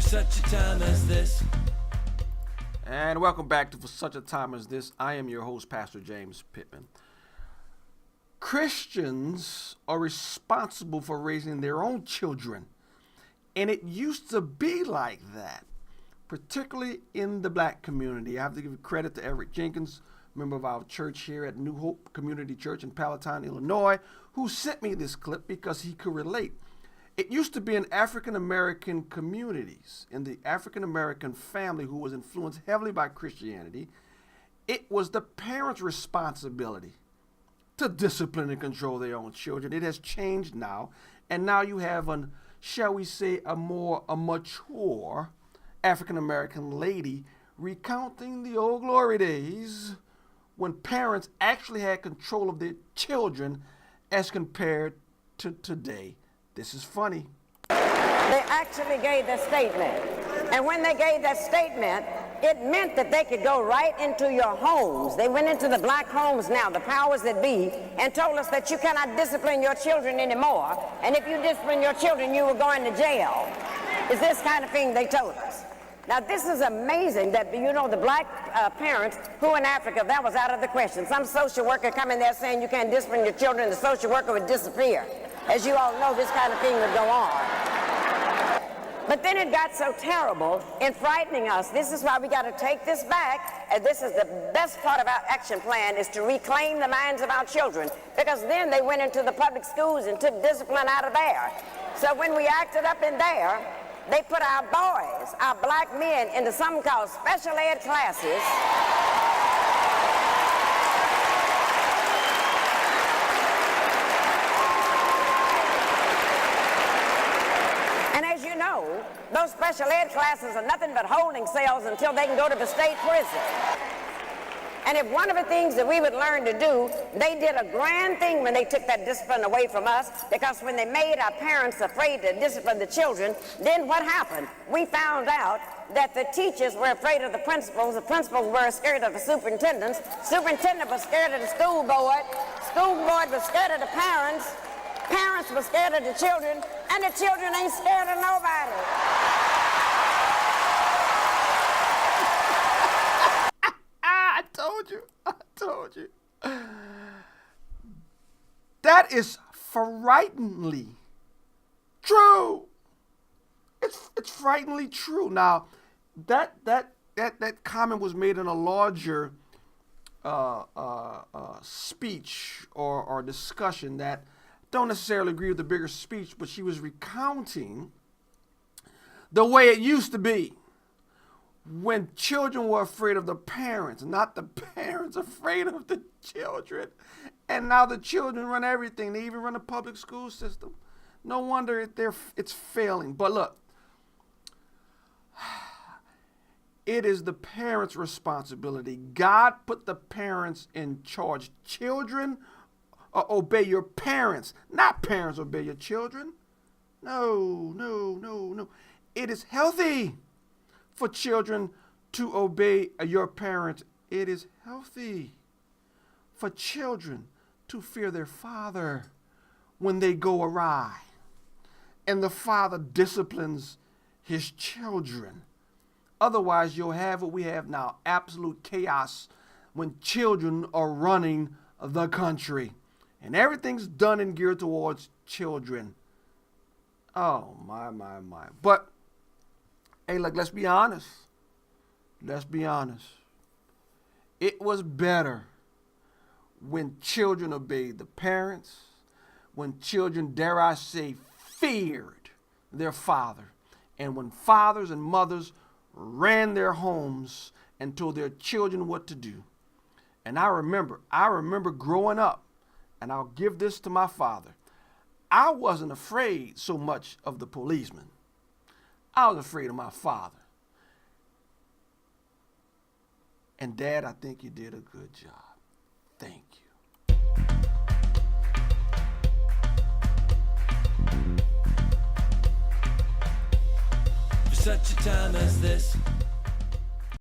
such a time as this. And welcome back to For Such a Time as This. I am your host, Pastor James Pittman. Christians are responsible for raising their own children. And it used to be like that, particularly in the black community. I have to give credit to Eric Jenkins, member of our church here at New Hope Community Church in Palatine, Illinois, who sent me this clip because he could relate. It used to be in African-American communities, in the African-American family who was influenced heavily by Christianity. It was the parents' responsibility to discipline and control their own children. It has changed now, and now you have shall we say, a mature African-American lady recounting the old glory days when parents actually had control of their children as compared to today. This is funny. They actually gave that statement. And when they gave that statement, it meant that they could go right into your homes. They went into the black homes now, the powers that be, and told us that you cannot discipline your children anymore. And if you discipline your children, you were going to jail. It's this kind of thing they told us. Now, this is amazing that, you know, the black parents who in Africa, that was out of the question. Some social worker come in there saying you can't discipline your children, the social worker would disappear. As you all know, this kind of thing would go on. But then it got so terrible in frightening us. This is why we got to take this back, and this is the best part of our action plan, is to reclaim the minds of our children, because then they went into the public schools and took discipline out of there. So when we acted up in there, they put our boys, our black men, into something called special ed classes. Those special ed classes are nothing but holding cells until they can go to the state prison. And if one of the things that we would learn to do, they did a grand thing when they took that discipline away from us, because when they made our parents afraid to discipline the children, then what happened? We found out that the teachers were afraid of the principals were scared of the superintendents was scared of the school board was scared of the parents were scared of the children, and the children ain't scared of nobody. I told you. That is frighteningly true. It's frighteningly true. Now, that comment was made in a larger speech or discussion that don't necessarily agree with the bigger speech, but she was recounting the way it used to be when children were afraid of the parents, not the parents afraid of the children. And now the children run everything. They even run the public school system. No wonder it's failing. But look, it is the parents' responsibility. God put the parents in charge. Children obey your parents, not parents obey your children. No. It is healthy for children to obey your parents. It is healthy for children to fear their father when they go awry. And the father disciplines his children. Otherwise, you'll have what we have now, absolute chaos when children are running the country. And everything's done and geared towards children. Oh, my. But, hey, look, let's be honest. It was better when children obeyed the parents, when children, dare I say, feared their father, and when fathers and mothers ran their homes and told their children what to do. And I remember growing up, and I'll give this to my father. I wasn't afraid so much of the policeman. I was afraid of my father. And Dad, I think you did a good job. Thank you. For such a time as this.